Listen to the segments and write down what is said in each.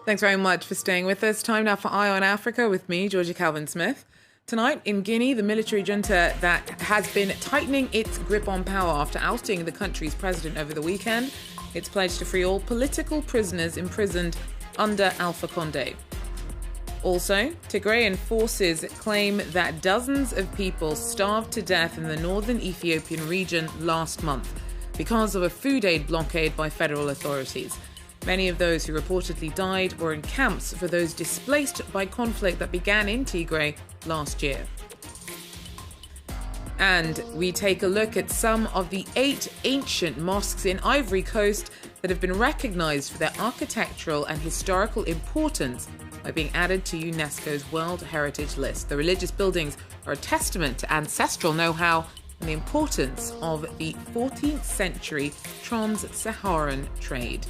Thanks very much for staying with us. Time now for Eye on Africa with me, Georgia Calvin-Smith. Tonight in Guinea, the military junta that has been tightening its grip on power after ousting the country's president over the weekend. It's pledged to free all political prisoners imprisoned under Alpha Condé. Also, Tigrayan forces claim that dozens of people starved to death in the northern Ethiopian region last month because of a food aid blockade by federal authorities. Many of those who reportedly died were in camps for those displaced by conflict that began in Tigray last year. And we take a look at some of the 8 ancient mosques in Ivory Coast that have been recognised for their architectural and historical importance by being added to UNESCO's World Heritage List. The religious buildings are a testament to ancestral know-how and the importance of the 14th century trans-Saharan trade.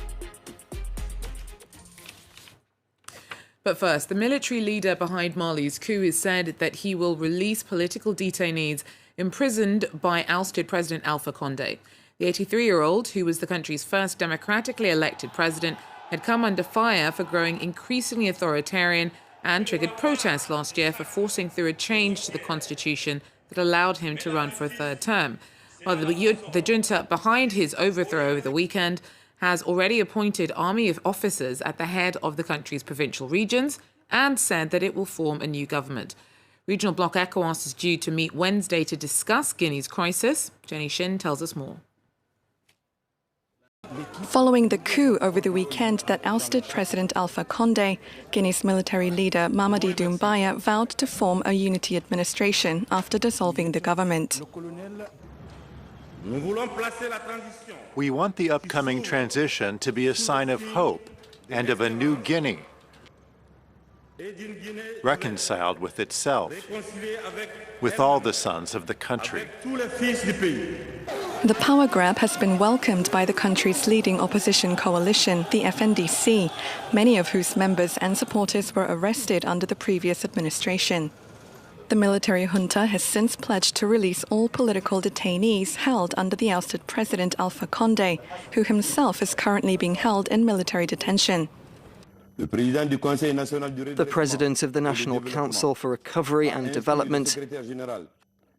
But first, the military leader behind Mali's coup has said that he will release political detainees imprisoned by ousted President Alpha Condé. The 83-year-old, who was the country's first democratically elected president, had come under fire for growing increasingly authoritarian and triggered protests last year for forcing through a change to the constitution that allowed him to run for a third term. While the junta behind his overthrow over the weekend has already appointed army of officers at the head of the country's provincial regions and said that it will form a new government. Regional bloc ECOWAS is due to meet Wednesday to discuss Guinea's crisis. Jenny Shin tells us more. Following the coup over the weekend that ousted President Alpha Condé, Guinea's military leader Mamadi Doumbouya vowed to form a unity administration after dissolving the government. We want the upcoming transition to be a sign of hope and of a new Guinea, reconciled with itself, with all the sons of the country. The power grab has been welcomed by the country's leading opposition coalition, the FNDC, many of whose members and supporters were arrested under the previous administration. The military junta has since pledged to release all political detainees held under the ousted President Alpha Condé, who himself is currently being held in military detention. The President of the National Council for Recovery and Development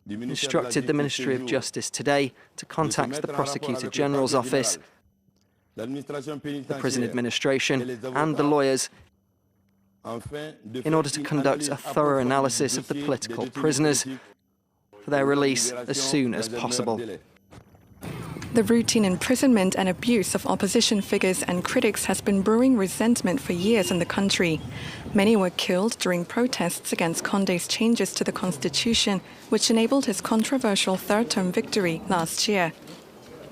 instructed the Ministry of Justice today to contact the Prosecutor General's office, the prison administration and the lawyers in order to conduct a thorough analysis of the political prisoners for their release as soon as possible. The routine imprisonment and abuse of opposition figures and critics has been brewing resentment for years in the country. Many were killed during protests against Condé's changes to the constitution, which enabled his controversial third-term victory last year.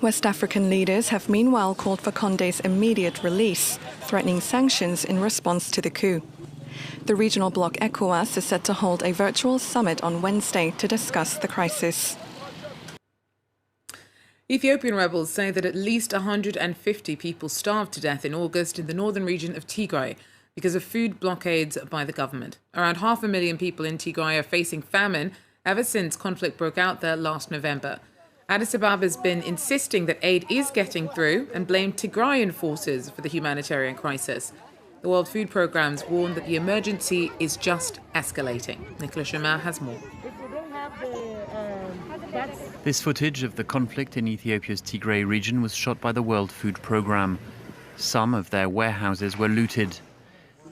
West African leaders have meanwhile called for Condé's immediate release, threatening sanctions in response to the coup. The regional bloc ECOWAS is set to hold a virtual summit on Wednesday to discuss the crisis. Ethiopian rebels say that at least 150 people starved to death in August in the northern region of Tigray because of food blockades by the government. Around 500,000 people in Tigray are facing famine ever since conflict broke out there last November. Addis Ababa has been insisting that aid is getting through and blamed Tigrayan forces for the humanitarian crisis. The World Food Programme's warned that the emergency is just escalating. Nicolas Chemin has more. This footage of the conflict in Ethiopia's Tigray region was shot by the World Food Programme. Some of their warehouses were looted.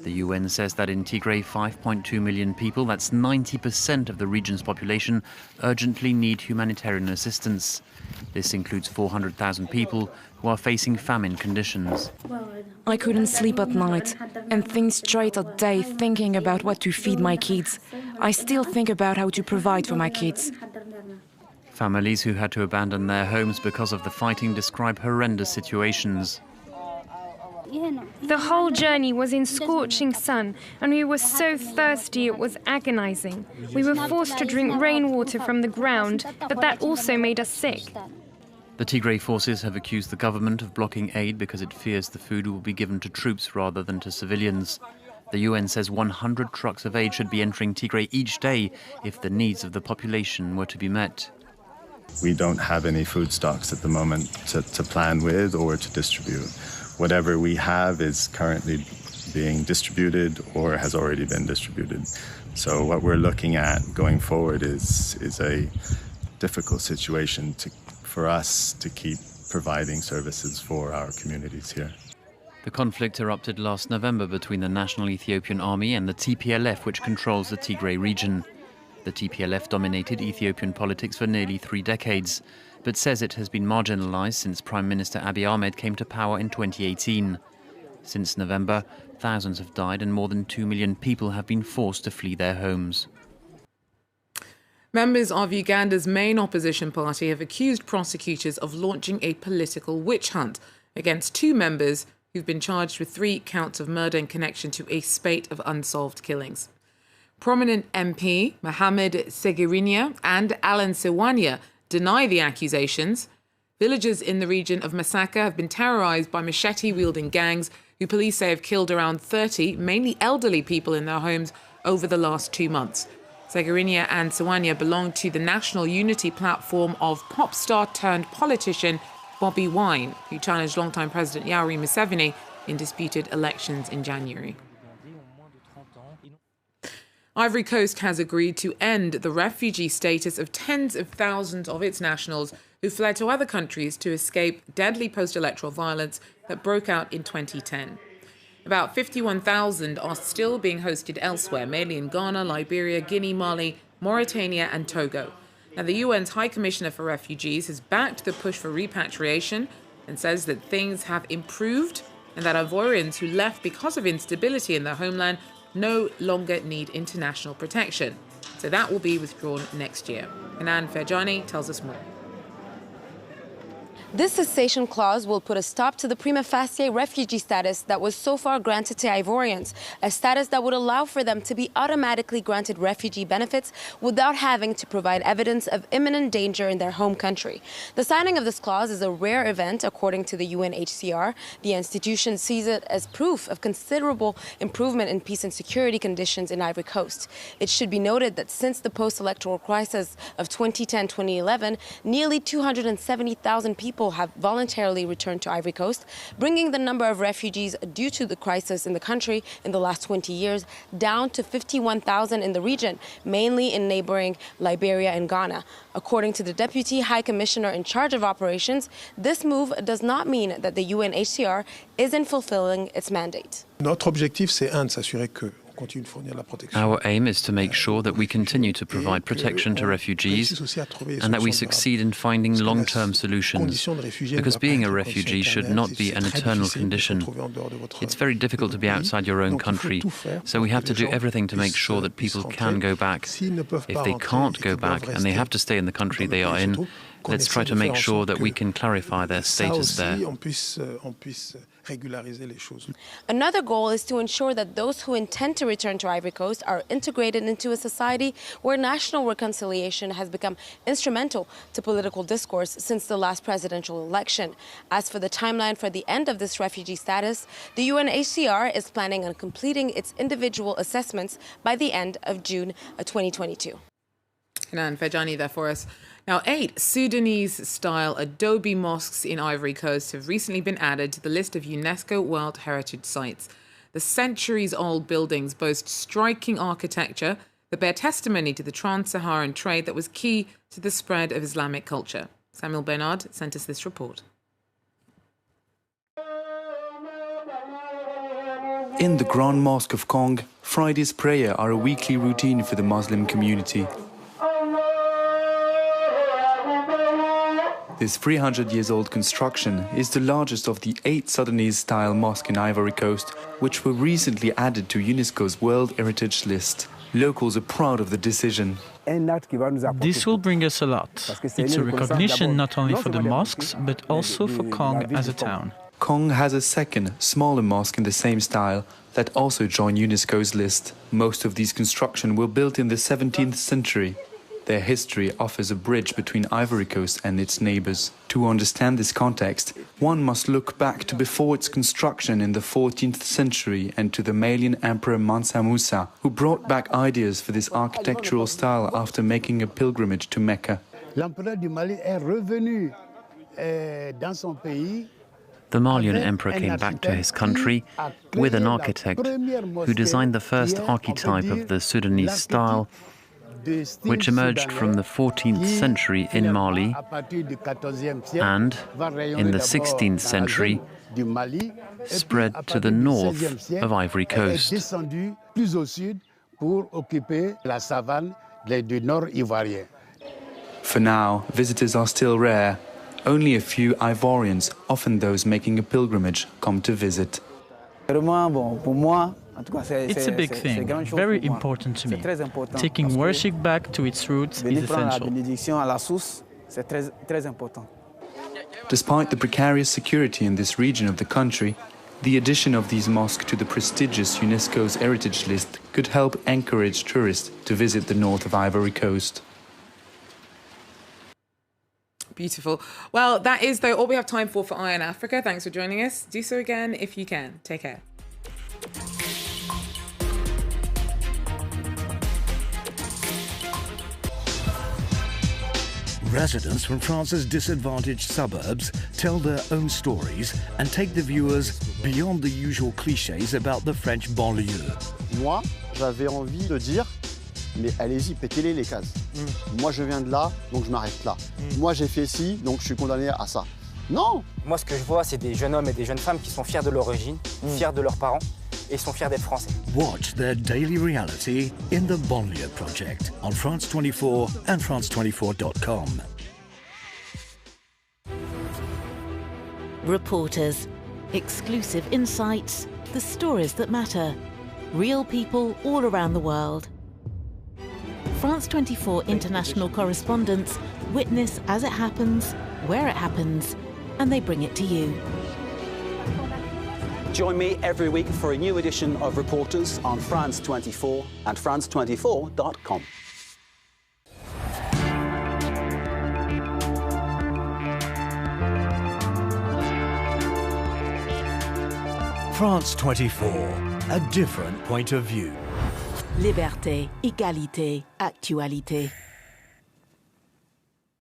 The UN says that in Tigray, 5.2 million people, that's 90% of the region's population, urgently need humanitarian assistance. This includes 400,000 people who are facing famine conditions. I couldn't sleep at night and think straight all day thinking about what to feed my kids. I still think about how to provide for my kids. Families who had to abandon their homes because of the fighting describe horrendous situations. The whole journey was in scorching sun, and we were so thirsty it was agonizing. We were forced to drink rainwater from the ground, but that also made us sick. The Tigray forces have accused the government of blocking aid because it fears the food will be given to troops rather than to civilians. The UN says 100 trucks of aid should be entering Tigray each day if the needs of the population were to be met. We don't have any food stocks at the moment to plan with or to distribute. Whatever we have is currently being distributed or has already been distributed. So what we're looking at going forward is a difficult situation for us to keep providing services for our communities here. The conflict erupted last November between the National Ethiopian Army and the TPLF, which controls the Tigray region. The TPLF dominated Ethiopian politics for nearly 3 decades, but says it has been marginalized since Prime Minister Abiy Ahmed came to power in 2018. Since November, thousands have died and more than 2 million people have been forced to flee their homes. Members of Uganda's main opposition party have accused prosecutors of launching a political witch hunt against 2 members who've been charged with 3 counts of murder in connection to a spate of unsolved killings. Prominent MP Mohamed Segirinya and Alan Sewanya deny the accusations. Villagers in the region of Masaka have been terrorized by machete-wielding gangs who police say have killed around 30, mainly elderly people in their homes over the last 2 months. Segirinya and Sewanya belong to the National Unity platform of pop star-turned-politician Bobby Wine, who challenged longtime President Yoweri Museveni in disputed elections in January. Ivory Coast has agreed to end the refugee status of tens of thousands of its nationals who fled to other countries to escape deadly post-electoral violence that broke out in 2010. About 51,000 are still being hosted elsewhere, mainly in Ghana, Liberia, Guinea, Mali, Mauritania and Togo. Now, the UN's High Commissioner for Refugees has backed the push for repatriation and says that things have improved and that Ivorians who left because of instability in their homeland no longer need international protection. So that will be withdrawn next year. Hanan Ferjani tells us more. This cessation clause will put a stop to the prima facie refugee status that was so far granted to Ivorians, a status that would allow for them to be automatically granted refugee benefits without having to provide evidence of imminent danger in their home country. The signing of this clause is a rare event, according to the UNHCR. The institution sees it as proof of considerable improvement in peace and security conditions in Ivory Coast. It should be noted that since the post-electoral crisis of 2010-2011, nearly 270,000 people have voluntarily returned to Ivory Coast, bringing the number of refugees due to the crisis in the country in the last 20 years down to 51,000 in the region, mainly in neighboring Liberia and Ghana. According to the Deputy High Commissioner in charge of operations, this move does not mean that the UNHCR isn't fulfilling its mandate. Notre objectif, c'est de s'assurer que our aim is to make sure that we continue to provide protection to refugees and that we succeed in finding long-term solutions, because being a refugee should not be an eternal condition. It's very difficult to be outside your own country, so we have to do everything to make sure that people can go back. If they can't go back and they have to stay in the country they are in, let's try to make sure that we can clarify their status there. Another goal is to ensure that those who intend to return to Ivory Coast are integrated into a society where national reconciliation has become instrumental to political discourse since the last presidential election. As for the timeline for the end of this refugee status, the UNHCR is planning on completing its individual assessments by the end of June 2022. Hanan Ferjani there for us. Now, 8 Sudanese-style adobe mosques in Ivory Coast have recently been added to the list of UNESCO World Heritage Sites. The centuries-old buildings boast striking architecture that bear testimony to the trans-Saharan trade that was key to the spread of Islamic culture. Samuel Bernard sent us this report. In the Grand Mosque of Kong, Friday's prayer are a weekly routine for the Muslim community. This 300-year-old construction is the largest of the 8 Sudanese-style mosques in Ivory Coast, which were recently added to UNESCO's World Heritage List. Locals are proud of the decision. This will bring us a lot. It's a recognition not only for the mosques, but also for Kong as a town. Kong has a second, smaller mosque in the same style that also joined UNESCO's list. Most of these constructions were built in the 17th century. Their history offers a bridge between Ivory Coast and its neighbors. To understand this context, one must look back to before its construction in the 14th century and to the Malian Emperor Mansa Musa, who brought back ideas for this architectural style after making a pilgrimage to Mecca. L'empereur du Mali est revenu dans son pays The Malian emperor came back to his country with an architect who designed the first archetype of the Sudanese style, which emerged from the 14th century in Mali and, in the 16th century, spread to the north of Ivory Coast. For now, visitors are still rare. Only a few Ivorians, often those making a pilgrimage, come to visit. It's a big thing, very important to me. Taking worship back to its roots is essential. Despite the precarious security in this region of the country, the addition of these mosques to the prestigious UNESCO's heritage list could help encourage tourists to visit the north of Ivory Coast. Beautiful. Well, that is, though, all we have time for Iron Africa. Thanks for joining us. Do so again if you can. Take care. Residents from France's disadvantaged suburbs tell their own stories and take the viewers beyond the usual clichés about the French banlieue. Moi, j'avais envie de dire, mais allez-y, pétez-les les cases. Moi, je viens de là, donc je m'arrête là. Moi, j'ai fait ci, donc je suis condamné à ça. Non! Moi, ce que je vois, c'est des jeunes hommes et des jeunes femmes qui sont fiers de leur origine, fiers de leurs parents, et sont fiers d'être français. Watch their daily reality in the Banlieue Project on France 24 and France24.com. Reporters, exclusive insights, the stories that matter. Real people all around the world. France 24 international correspondents witness as it happens, where it happens, and they bring it to you. Join me every week for a new edition of Reporters on France 24 and France24.com. France 24, a different point of view. Liberté, égalité, actualité.